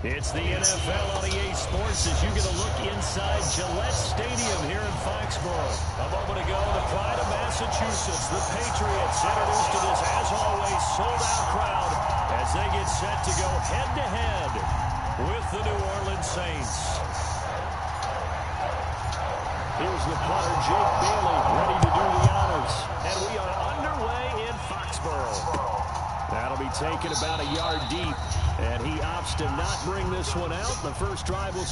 It's the NFL on EA Sports as you get a look inside Gillette Stadium here in Foxborough. A moment ago, the pride of Massachusetts, the Patriots, introduced to this, as always, sold-out crowd as they get set to go head-to-head with the New Orleans Saints. Here's the punter, Jake Bailey, ready to do the honors. And we are underway in Foxborough. That'll be taken about a yard deep. And he opts to not bring this one out. The first drive will...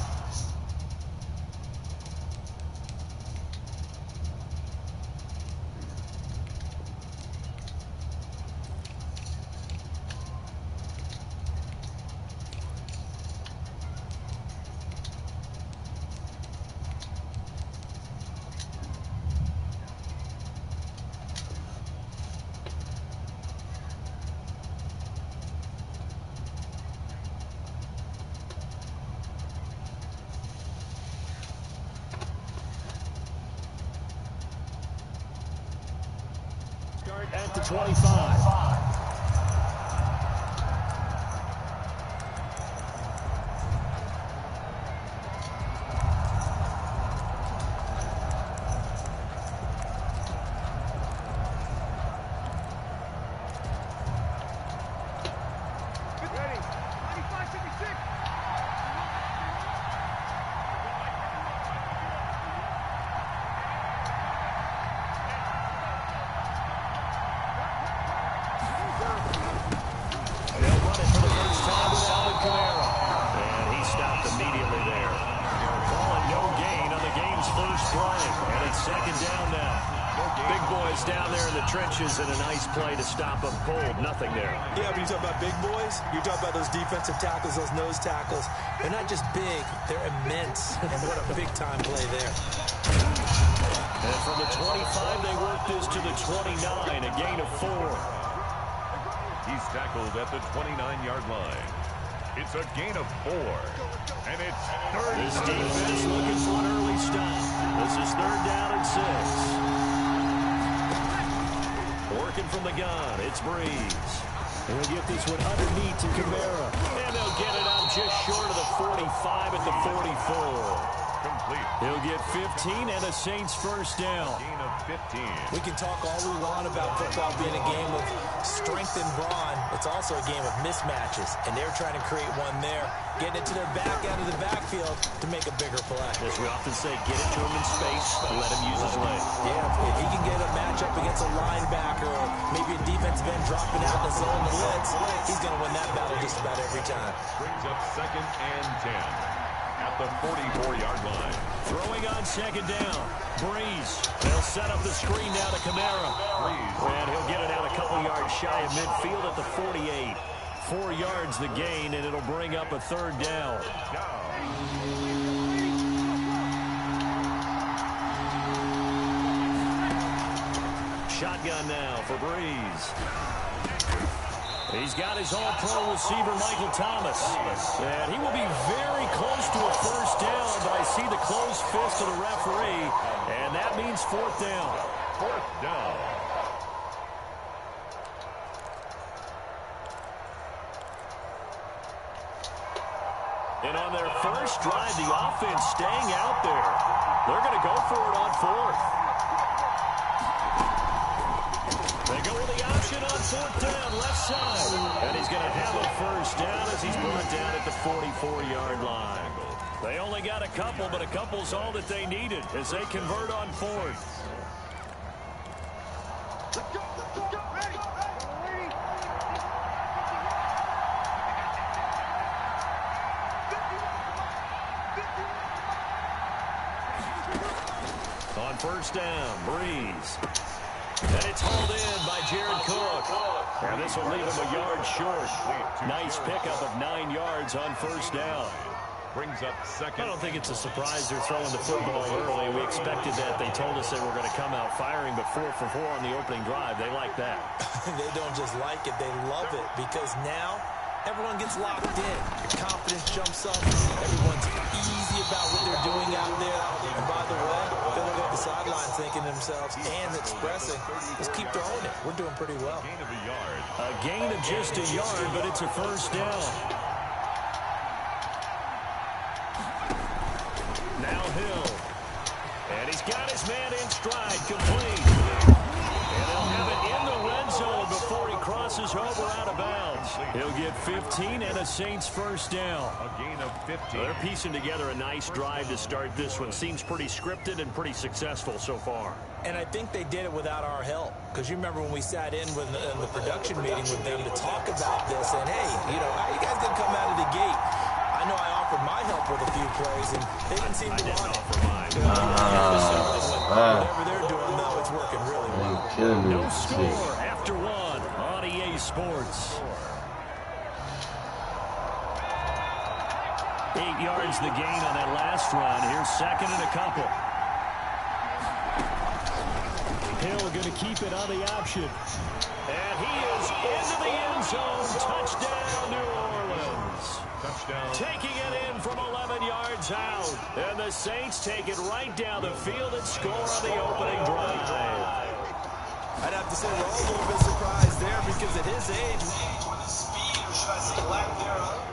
Start at the 25. Down there in the trenches and a nice play to stop them cold. Nothing there. Yeah, but you talk about big boys, you talk about those defensive tackles, those nose tackles. They're not just big, they're immense. And what a big-time play there. And from the 25, they work this to the 29, a gain of 4. He's tackled at the 29-yard line. It's a gain of 4. And it's third. This defense looking for an early stop. This is 3rd down and 6. Working from the gun, it's Breeze. And he'll get this one underneath to Kamara. And they'll get it out just short of the 45 at the 44. Complete. He'll get 15 and a Saints first down. Gain of 15. We can talk all we want about football being a game of strength and brawn. It's also a game of mismatches, and they're trying to create one there, getting it to their back out of the backfield to make a bigger play. As we often say, get it to him in space, let him use his leg. Yeah, if he can get a matchup against a linebacker or maybe a defensive end dropping out in the zone blitz, he's going to win that battle just about every time. Brings up 2nd and 10. At the 44-yard line. Throwing on 2nd down. Breeze. They'll set up the screen now to Kamara. And he'll get it out a couple yards shy of midfield at the 48. 4 yards the gain, and it'll bring up a 3rd down. Shotgun now for Breeze. He's got his all-pro receiver, Michael Thomas. And he will be very close to a first down, but I see the closed fist of the referee, and that means 4th down. 4th down. And on their first drive, the offense staying out there. They're going to go for it on 4th. They go with the option on 4th down, left side. And he's going to have a first down as he's brought down at the 44-yard line. They only got a couple, but a couple's all that they needed as they convert on 4th. On first down, Breeze. And it's hauled in by Jared Cook. And this will leave him a yard short. Nice pickup of 9 yards on first down. Brings up 2nd. I don't think it's a surprise they're throwing the football early. We expected that. They told us they were going to come out firing, but 4 for 4 on the opening drive. They like that. They don't just like it, they love it, because now everyone gets locked in. Your confidence jumps up. Everyone's easy about what they're doing out there. And by the way, they look at the sideline thinking to themselves and expressing, just keep throwing it. We're doing pretty well. Gain of a yard. A gain of just a yard, but it's a first down. got his man in stride, complete. And they'll have it in the red zone before he crosses over out of bounds. He'll get 15 and a Saints first down. A gain of 15. They're piecing together a nice drive to start this one. Seems pretty scripted and pretty successful so far. And I think they did it without our help. Because you remember when we sat in the production meeting with them to talk about this. And, hey, you know, how you guys going to come out of the gate? I know I offered my help with a few plays, and they didn't seem to want it. Whatever they're doing, though, it's working really well. No score after one on EA Sports. 8 yards the gain on that last run. Here's second and a couple. Hill going to keep it on the option. And he is into the end zone. Touchdown, New Orleans. Touchdown. Taking it in from 11 yards out. And the Saints take it right down the field and score on the opening drive. I'd have to say we're all a little bit surprised there because at his age,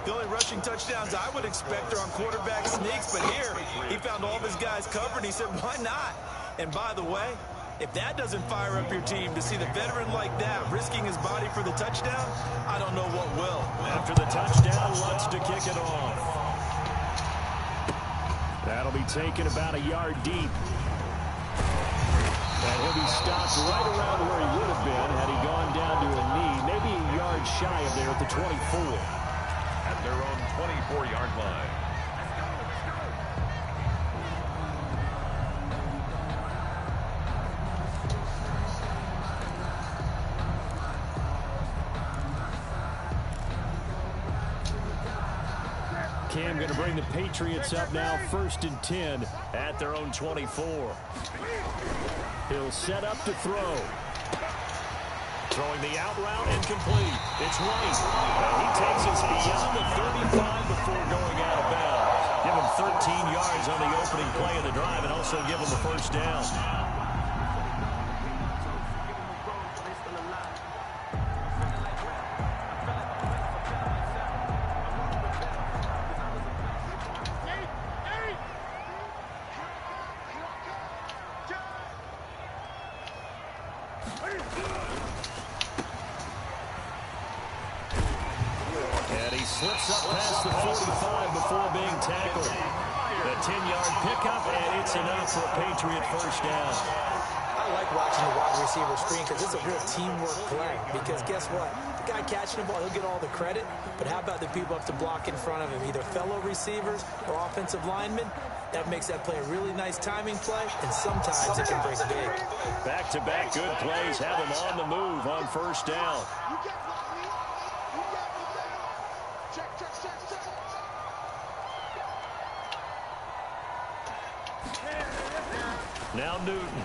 the only rushing touchdowns I would expect are on quarterback sneaks. But here, he found all of his guys covered. He said, why not? And by the way, if that doesn't fire up your team to see the veteran like that risking his body for the touchdown, I don't know what will. After the touchdown, Lutz to kick it off. That'll be taken about a yard deep. And he'll be stopped right around where he would have been had he gone down to a knee, maybe a yard shy of there at the 24. At their own 24-yard line. Cam going to bring the Patriots up now, 1st and 10 at their own 24. He'll set up to throw. Throwing the out route and complete. It's White. And he takes us beyond the 35 before going out of bounds. Give him 13 yards on the opening play of the drive and also give him the first down. Slips up past the 45 before being tackled. The 10-yard pickup, and it's enough for a Patriot first down. I like watching the wide receiver screen because it's a real teamwork play. Because guess what? The guy catching the ball, he'll get all the credit. But how about the people up to block in front of him, either fellow receivers or offensive linemen? That makes that play a really nice timing play, and sometimes it can break big. Back-to-back good plays have him on the move on first down. Now Newton.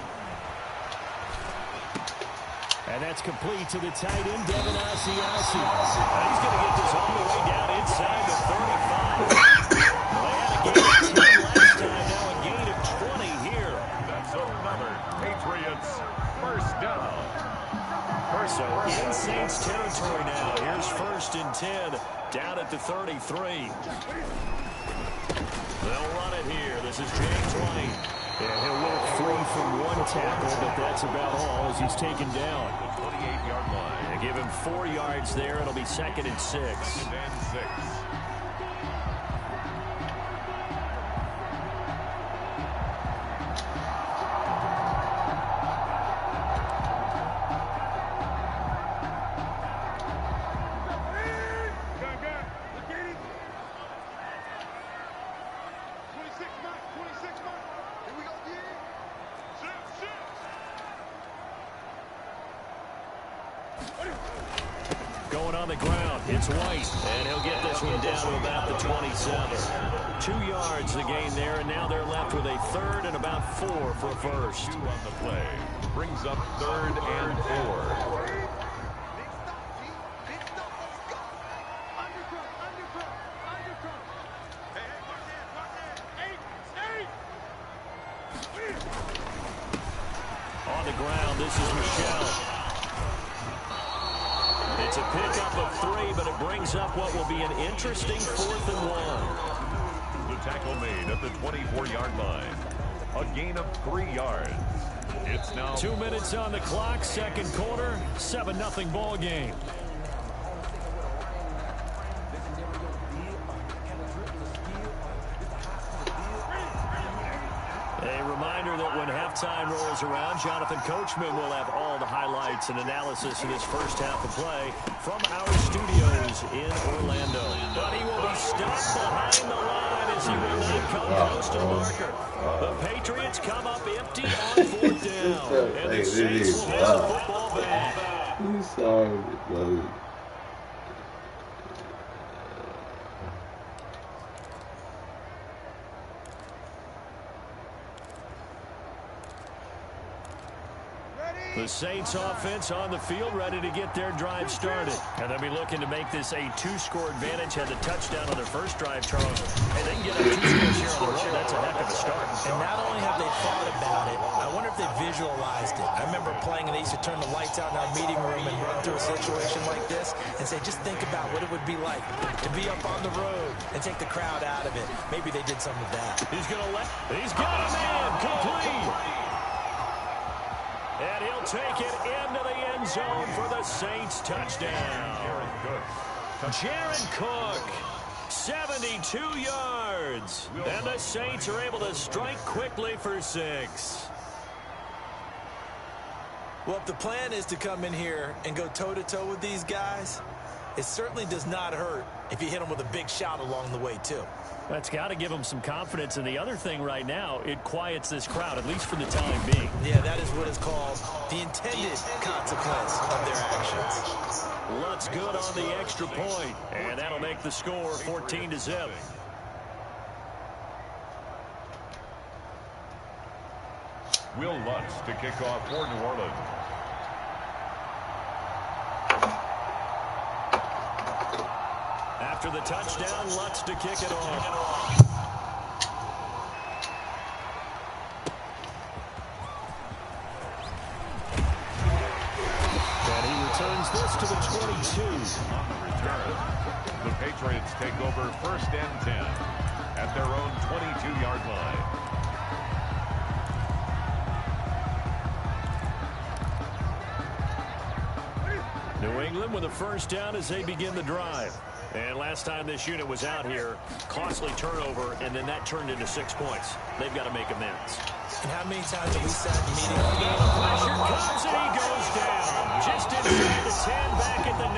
And that's complete to the tight end, Devin Asiasi. He's going to get this all the way down inside the 35. They had a gain of 10 last time, now a gain of 20 here. That's another Patriots first down. So in Saints territory now. Here's 1st and 10 down at the 33. They'll run it here. This is James White. Yeah, he'll work free from one tackle, but that's about all as he's taken down. 28-yard line. They give him 4 yards there. It'll be 2nd and 6. 2nd and 6. Going on the ground, it's White, and he'll get this one down to about the 27. 2 yards the gain there, and now they're left with a 3rd and about 4 for a first. 2 on the play. Brings up 3rd and 4. On the ground, this is Michelle. It's a pickup of 3, but it brings up what will be an interesting 4th and 1. The tackle made at the 24-yard line. A gain of 3 yards. It's now 2 minutes on the clock, second quarter, 7-0 ball game. A reminder that when halftime rolls around, Jonathan Coachman will have all the highlights and analysis of this first half of play from our studios in Orlando. But he will be stopped behind the line as he will not come close to the marker. The Patriots come up empty on fourth down, and the Saints will have the football back. I'm sorry, brother. The Saints offense on the field, ready to get their drive started. And they'll be looking to make this a 2-score advantage. Had the touchdown on their first drive, Charles. And they can get up 2 scores here on the road. That's a heck of a start. And not only have they thought about it, I wonder if they visualized it. I remember playing and they used to turn the lights out in our meeting room and run through a situation like this and say, just think about what it would be like to be up on the road and take the crowd out of it. Maybe they did some of that. He's got a man complete. And he'll take it into the end zone for the Saints touchdown. Jared Cook, 72 yards. And the Saints are able to strike quickly for 6. Well, if the plan is to come in here and go toe-to-toe with these guys, it certainly does not hurt if you hit them with a big shout along the way, too. That's got to give them some confidence. And the other thing right now, it quiets this crowd, at least for the time being. Yeah, that is what is called the intended consequence of their actions. Lutz good on the extra point, and that'll make the score 14-0. Will Lutz to kick off for New Orleans. After the touchdown, Lutz to kick it off. And he returns this to the 22. On the return, the Patriots take over 1st and 10 at their own 22-yard line. New England with a first down as they begin the drive. And last time this unit was out here, costly turnover, and then that turned into 6 points. They've got to make amends. And how many times have we sat in meetings? Pressure comes and he goes down. Just inside the 10, back at the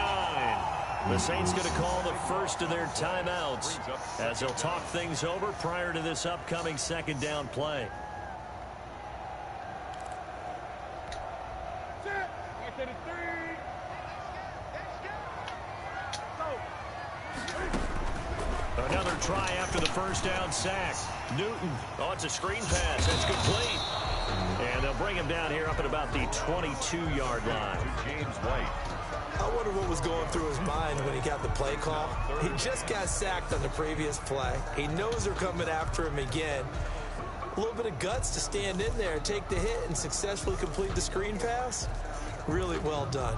9. The Saints going to call the first of their timeouts as they'll talk things over prior to this upcoming second down play. Another try after the first down sack. Newton. Oh, it's a screen pass. That's complete. And they'll bring him down here up at about the 22-yard line. James White. I wonder what was going through his mind when he got the play call. He just got sacked on the previous play. He knows they're coming after him again. A little bit of guts to stand in there, take the hit, and successfully complete the screen pass. Really well done.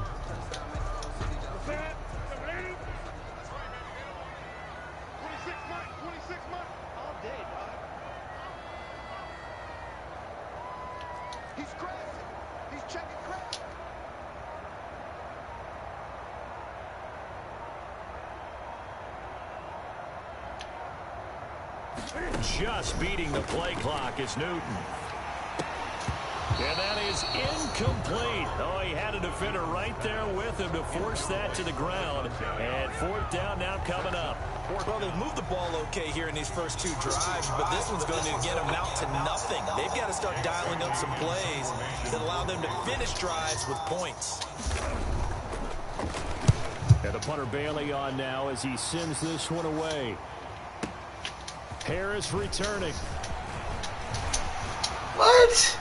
Just beating the play clock is Newton. And that is incomplete. Oh, he had a defender right there with him to force that to the ground. And 4th down now coming up. Well, they've moved the ball okay here in these first 2 drives, but this one's going to get them out to nothing. They've got to start dialing up some plays that allow them to finish drives with points. And the punter Bailey on now as he sends this one away. Harris returning. What?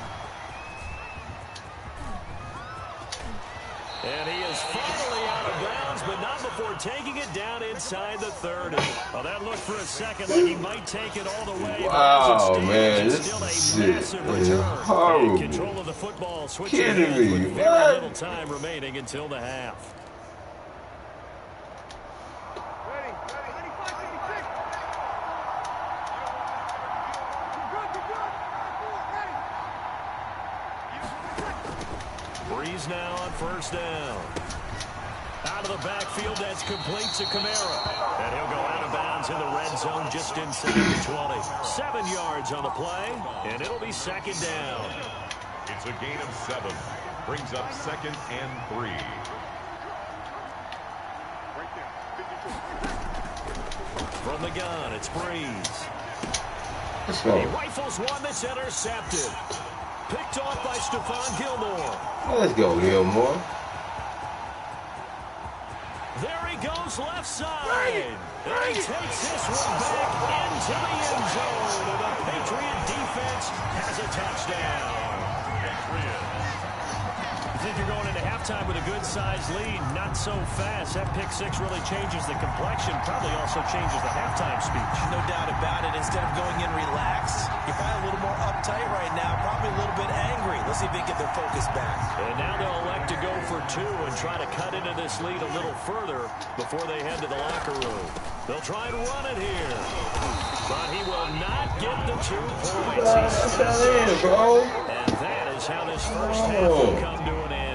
And he is finally out of bounds, but not before taking it down inside the 30. Well, that looked for a second like he might take it all the way. Wow, man, it's this still a shit massive is return. horrible. And control of the football, switching Kidding hands me, with very what? little time remaining until the half. Breeze now on first down. Out of the backfield, that's complete to Kamara. And he'll go out of bounds in the red zone just inside the 20. 7 yards on the play, and it'll be second down. It's a gain of 7. Brings up 2nd and 3. From the gun, it's Breeze. He rifles one that's intercepted. Picked off by Stephon Gilmore. Let's go, Gilmore. There he goes left side. And he takes this one back into the end zone. And the Patriot defense has a touchdown. I think you're going into halftime with a good-sized lead, not so fast. That pick six really changes the complexion, probably also changes the halftime speech. No doubt about it. Instead of going in relaxed, you're probably a little more uptight right now, probably a little bit angry. Let's see if they get their focus back. And now they'll elect to go for 2 and try to cut into this lead a little further before they head to the locker room. They'll try and run it here. But he will not get the 2 points. And that is how this first half will come to an end.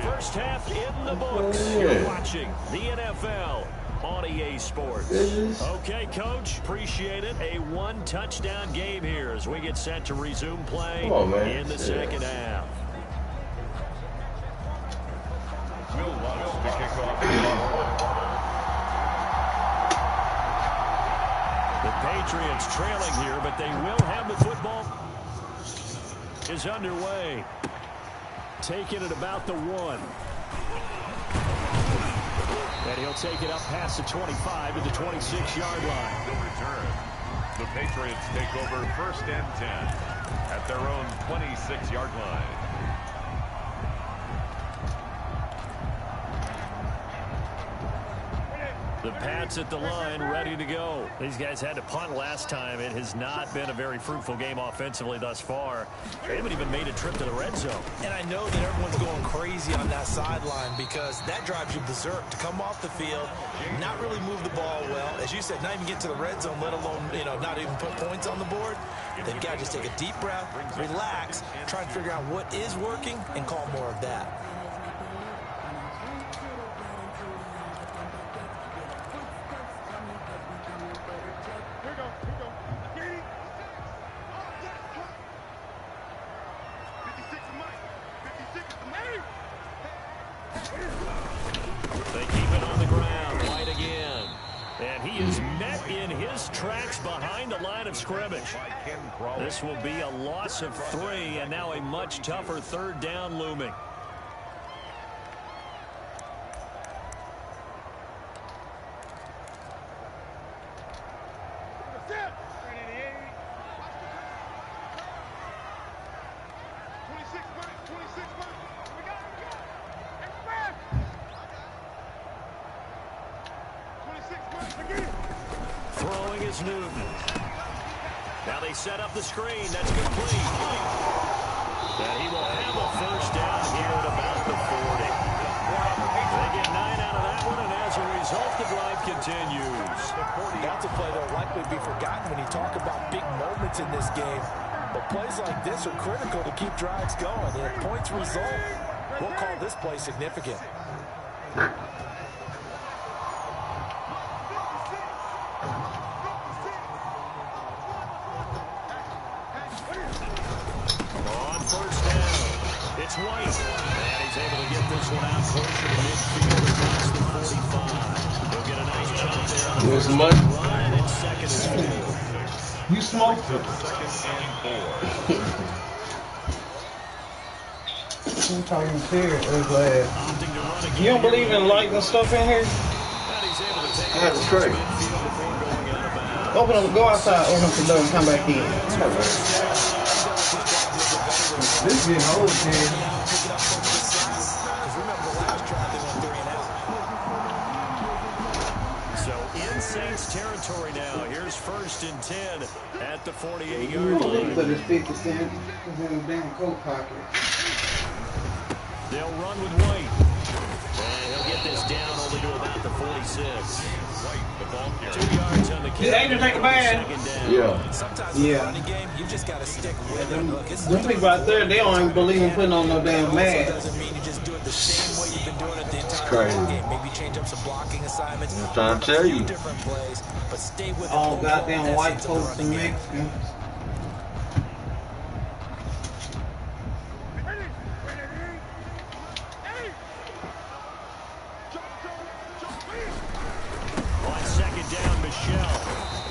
First half in the books. You're watching the NFL on EA Sports. Okay, Coach, appreciate it. A 1-touchdown game here as we get set to resume play in the second half. Will launch the kickoff. The Patriots trailing here, but they will have the football. Is underway. Taking it about the 1. And he'll take it up past the 25 to the 26-yard line. The return. The Patriots take over 1st and 10 at their own 26-yard line. The Pats at the line, ready to go. These guys had to punt last time. It has not been a very fruitful game offensively thus far. They haven't even made a trip to the red zone. And I know that everyone's going crazy on that sideline because that drives you berserk to come off the field, not really move the ball well. As you said, not even get to the red zone, let alone, not even put points on the board. They've got to just take a deep breath, relax, try and figure out what is working and call more of that. They keep it on the ground, right again. And he is met in his tracks behind the line of scrimmage. This will be a loss of 3, and now a much tougher 3rd down looming. Throwing is Newton. Now they set up the screen. That's complete. And he will have a first down here at about the 40. They get 9 out of that one, and as a result, the drive continues. That's a play that will likely be forgotten when you talk about big moments in this game. But plays like this are critical to keep drives going. And if points result, we'll call this play significant. It's White, and he's able to get this one out closer to midfield across the 45. He'll get a nice jump there on the first run, and it's 2nd and 4. You smoked it. 2nd and 4. I'm talking serious. You don't believe in lighting stuff in here? I have a tray. Open up, go outside, open up the door, and come back in. This getting old, man. So in Saints territory now. Here's 1st and 10 at the 48-yard line. But it's 50 cents. It's in the damn coat pocket. They'll run with White. And he'll get this down only to about the 46. White, the ball ball 2 yards on the Did kick. Angel take a bag? Yeah. Sometimes in the running game, you just got to stick with it. Look, Them people out there, they don't even believe in putting on no damn mask. doesn't mean you just do it the same way you've been doing it the entire Crazy. ball game. Maybe change up some blocking assignments. I'm trying to run a tell few you. different plays, but stay with the All overall goddamn white essence of the folks and running game. Mexicans. On second down, Michelle.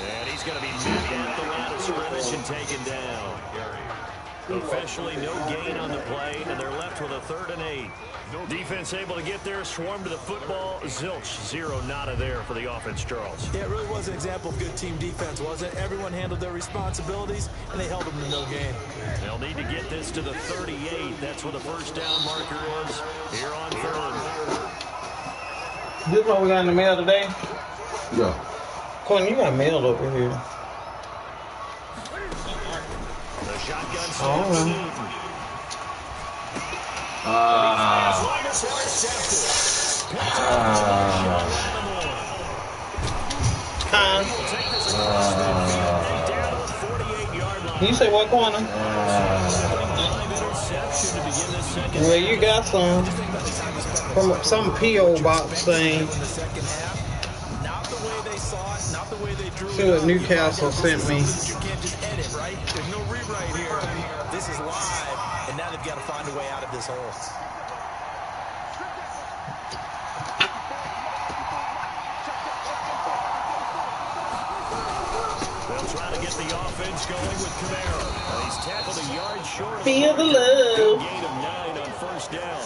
And he's going to be met at the line of scrimmage and taken down. Officially no gain on the play, and they're left with a 3rd and 8. Defense able to get there, swarm to the football. Zilch, 0 nada there for the offense, Charles. Yeah, it really was an example of good team defense, wasn't it? Everyone handled their responsibilities, and they held them to no gain. They'll need to get this to the 38. That's where the first down marker is here on 3rd. This is what we got in the mail today. Yeah. Quinn, you got mail over here. The shotgun snap. Oh. You say what corner? Well, you got some from some P.O. box thing. Not the way they saw it, not the way they drew See what Newcastle sent me. You can't just edit, right? There's no rewrite here. This is live, and now they've got to find a way out of this hole. They'll try to get the offense going with Kamara. He's tackled a yard short. Feel the love. Gain of 9 on first down.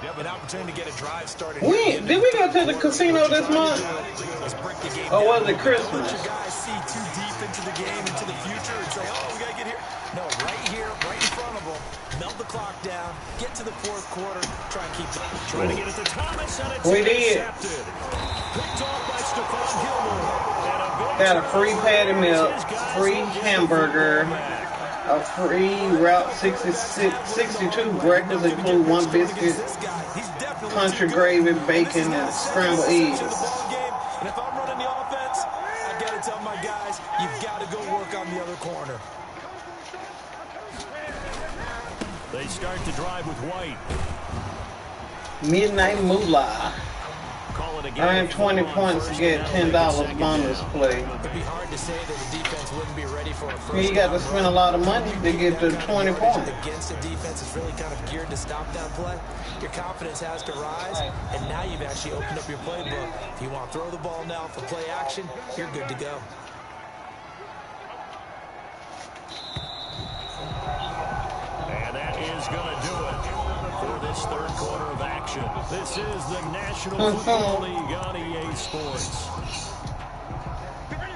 You have an opportunity to get a drive started. Did we go to the casino this month? Or was it Christmas? Let your guys see too deep into the game, into the future, and say, oh, we got to get here. No, right here, right in front of them. Melt the clock down, get to the 4th quarter, try and keep it. Trying to get it to Thomas, and it's We did. intercepted. Picked off by Stephon Gilmore. Got a free patty milk, free hamburger, a free Route 62 breakfast, include 1 biscuit, country gravy, bacon, and scrambled eggs. And if I'm running the offense, I got to tell my guys, you've got to go work on the other corner. They start to drive with White. Midnight Moolah. Call it a game. Earn 20 points to get $10 bonus play. It'd be hard to say that the defense wouldn't be ready for a first You got to spend a lot of money to get to 20 points. against a defense is really kind of geared to stop that play. Your confidence has to rise, and now you've actually opened up your playbook. If you want to throw the ball now for play action, you're good to go. And that is going to do it for this 3rd quarter of action. This is the National Football League on EA Sports.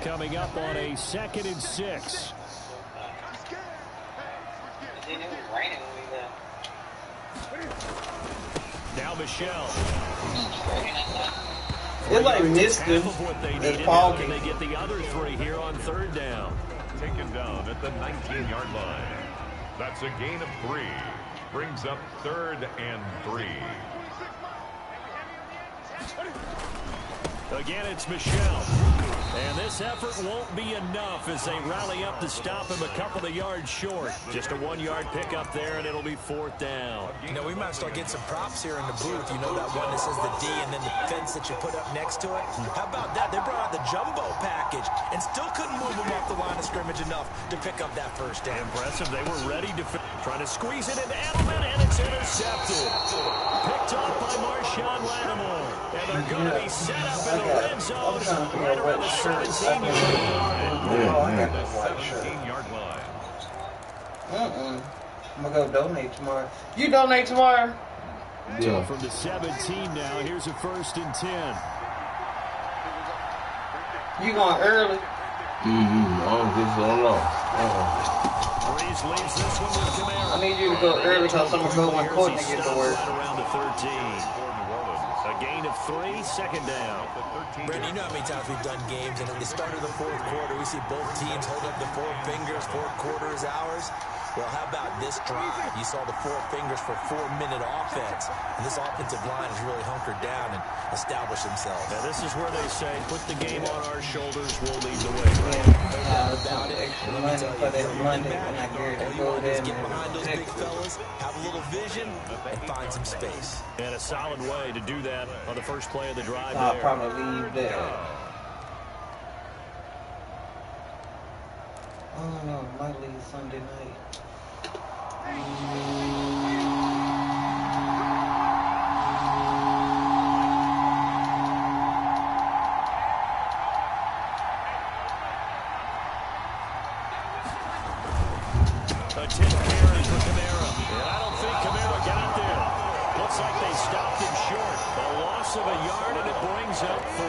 Coming up on a 2nd and 6. Now Michelle. It's like Michigan. It's foggy. Can they get the other 3 here on 3rd down? Taken down at the 19-yard line. That's a gain of 3. Brings up 3rd and 3. Again, it's Michelle. And this effort won't be enough as they rally up to stop him a couple of yards short. Just a 1-yard pickup there, and it'll be 4th down. You know, we might start getting some props here in the booth. You know that one that says the D and then the fence that you put up next to it? How about that? They brought out the jumbo package and still couldn't move them off the line of scrimmage enough to pick up that first down. Impressive. They were ready to trying to squeeze it into Edelman, and it's intercepted. Picked off by Marshawn Lattimore. And they're going to be set up in the red zone right around the 17-yard line. I'm going to go donate tomorrow. You donate tomorrow? Yeah. From the 17 now, here's a 1st and 10. You going early? I don't think so, no. Breeze leaves this one with Kamara. I need you to go early because I'm going to go when Courtney gets to work. Right around the 13. A gain of 3, 2nd down. Brandon, you know how many times we've done games, and at the start of the 4th quarter, we see both teams hold up the 4 fingers, 4th quarter is ours. Well, how about this drive? You saw the 4 fingers for 4-minute offense. And this offensive line has really hunkered down and established themselves. Now, this is where they say, put the game on our shoulders, we'll lead the way. Some extra money for that Monday when I get to go there Get behind those big fellas, have a little vision, and find some space. And a solid way to do that on the first play of the drive I'll there. probably leave there. I don't know, might leave Sunday night. A 10 carry for Kamara. And I don't think Kamara got there. Looks like they stopped him short. A loss of a yard, and it brings up 4.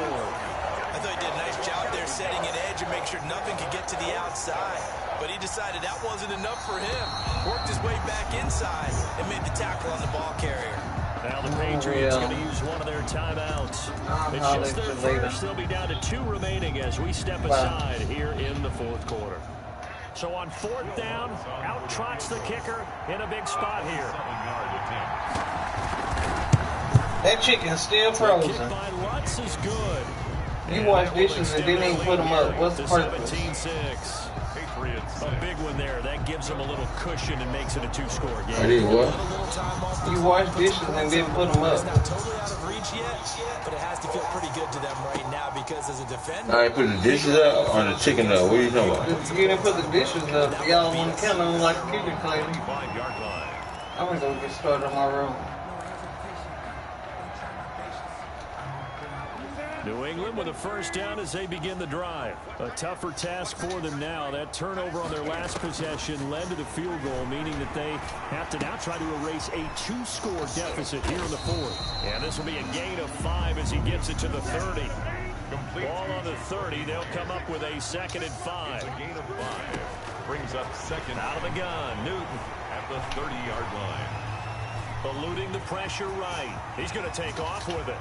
I thought he did a nice job there setting an edge and make sure nothing could get to the outside. But he decided that wasn't enough for him. Worked his way back inside and made the tackle on the ball carrier. Now the Patriots going to use one of their timeouts. It's just their first. They'll be down to 2 remaining as we step aside here in the 4th quarter. So on 4th down, out trots the kicker in a big spot here. That chicken's still frozen. The kick by Lutz is good. You wash dishes and didn't even put them up. What's the purpose? 17-6. A big one there. That gives them a little cushion and makes it a 2-score game. I did what? You wash dishes and didn't put them up. It's not totally out of reach yet, but it has to feel pretty good to them right now because as a defender... I ain't put the dishes up or the chicken up. What are you talking about? You didn't put the dishes up. Y'all want to count on like a kitchen cleaner. 5-yard line. I'm going to go get started on my room. New England with a first down as they begin the drive. A tougher task for them now. That turnover on their last possession led to the field goal, meaning that they have to now try to erase a 2-score deficit here in the 4th. And this will be a gain of 5 as he gets it to the 30. Ball on the 30. They'll come up with a 2nd and 5. A gain of 5. Brings up 2nd. Out of the gun. Newton At the 30-yard line. eluding the pressure right. He's going to take off with it.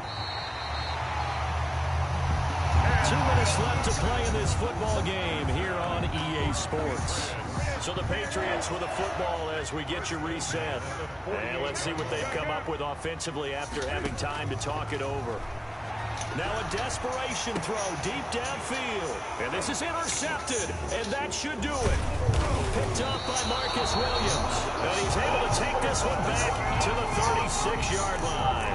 2 minutes left to play in this football game here on EA Sports. So the Patriots with a football as we get you reset. And let's see what they've come up with offensively after having time to talk it over. Now a desperation throw deep downfield. And this is intercepted. And that should do it. Picked up by Marcus Williams. And he's able to take this one back to the 36-yard line.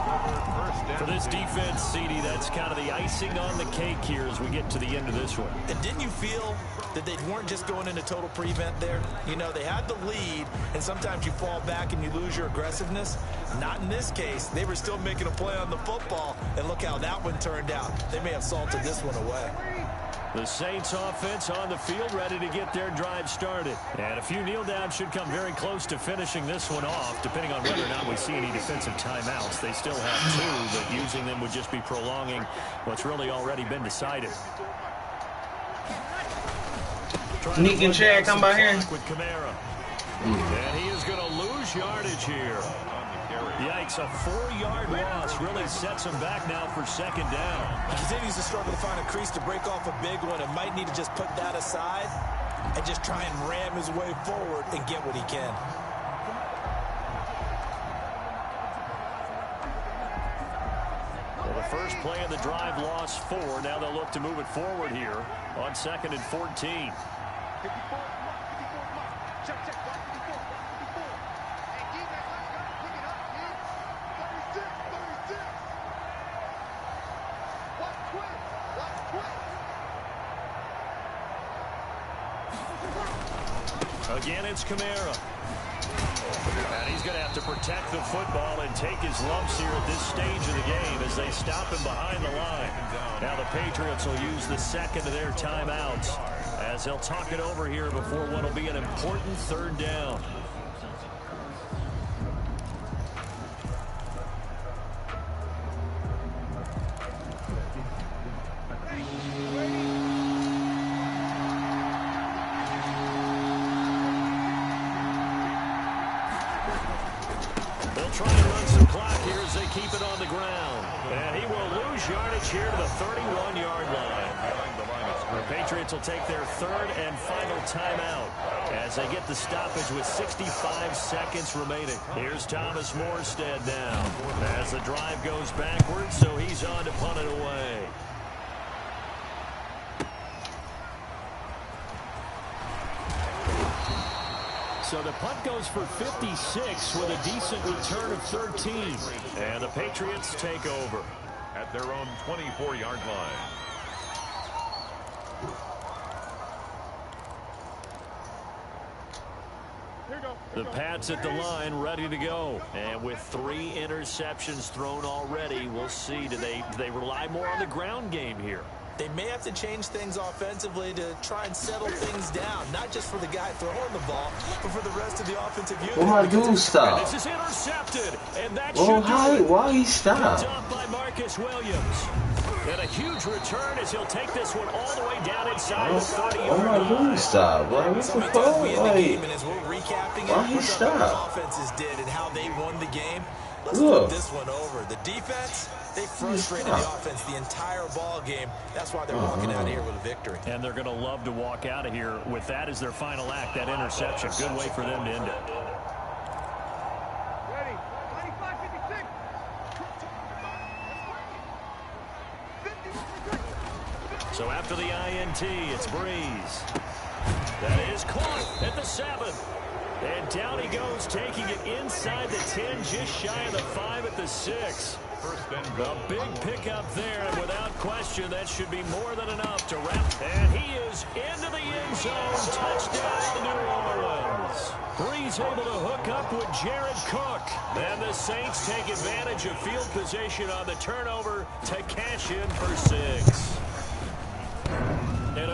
For this defense, CD, that's kind of the icing on the cake here as we get to the end of this one. And didn't you feel that they weren't just going into total prevent there? You know, they had the lead, and sometimes you fall back and you lose your aggressiveness. Not in this case. They were still making a play on the football, and look how that one turned out. They may have salted this one away. The Saints offense on the field ready to get their drive started. And a few kneel downs should come very close to finishing this one off, depending on whether or not we see any defensive timeouts. They still have 2, but using them would just be prolonging what's really already been decided. Nick and Chad come by here. With Kamara. And he is going to lose yardage here. Yikes, a 4-yard loss really sets him back now for 2nd down. He continues to struggle to find a crease to break off a big one and might need to just put that aside and just try and ram his way forward and get what he can. Well, the first play of the drive lost 4. Now they'll look to move it forward here on 2nd and 14. Again, it's Kamara. And he's going to have to protect the football and take his lumps here at this stage of the game as they stop him behind the line. Now the Patriots will use the 2nd of their timeouts as they'll talk it over here before what will be an important 3rd down. Try and run some clock here as they keep it on the ground. And he will lose yardage here to the 31-yard line. Patriots will take their third and final timeout as they get the stoppage with 65 seconds remaining. Here's Thomas Morstead now as the drive goes backwards, so he's on to punt it away. So the punt goes for 56 with a decent return of 13. And the Patriots take over at their own 24-yard line. The Pats at the line, ready to go. And with 3 interceptions thrown already, we'll see. Do they rely more on the ground game here? They may have to change things offensively to try and settle things down, not just for the guy throwing the ball, but for the rest of the offensive unit. Well, my dude stop. This is intercepted, and that well, should why he stop? Picked up by Marcus Williams. And a huge return as he'll take this one all the way down inside the 30-yard line. Oh, my dude stop. Like, what the fuck? Like, why he stop? Offenses did and how they won the game. Let's flip this one over. The defense, they frustrated the offense the entire ball game. That's why they're walking out of here with a victory. And they're going to love to walk out of here with that as their final act, that interception. Good way for them to end it. Ready. 25, 56. So after the INT, it's Breeze. That is caught at the 7. And down he goes, taking it inside the 10, just shy of the 5 at the 6. The big pickup there, and without question, that should be more than enough to wrap. And he is into the end zone. Touchdown, New Orleans. Breeze able to hook up with Jared Cook. And the Saints take advantage of field position on the turnover to cash in for 6. And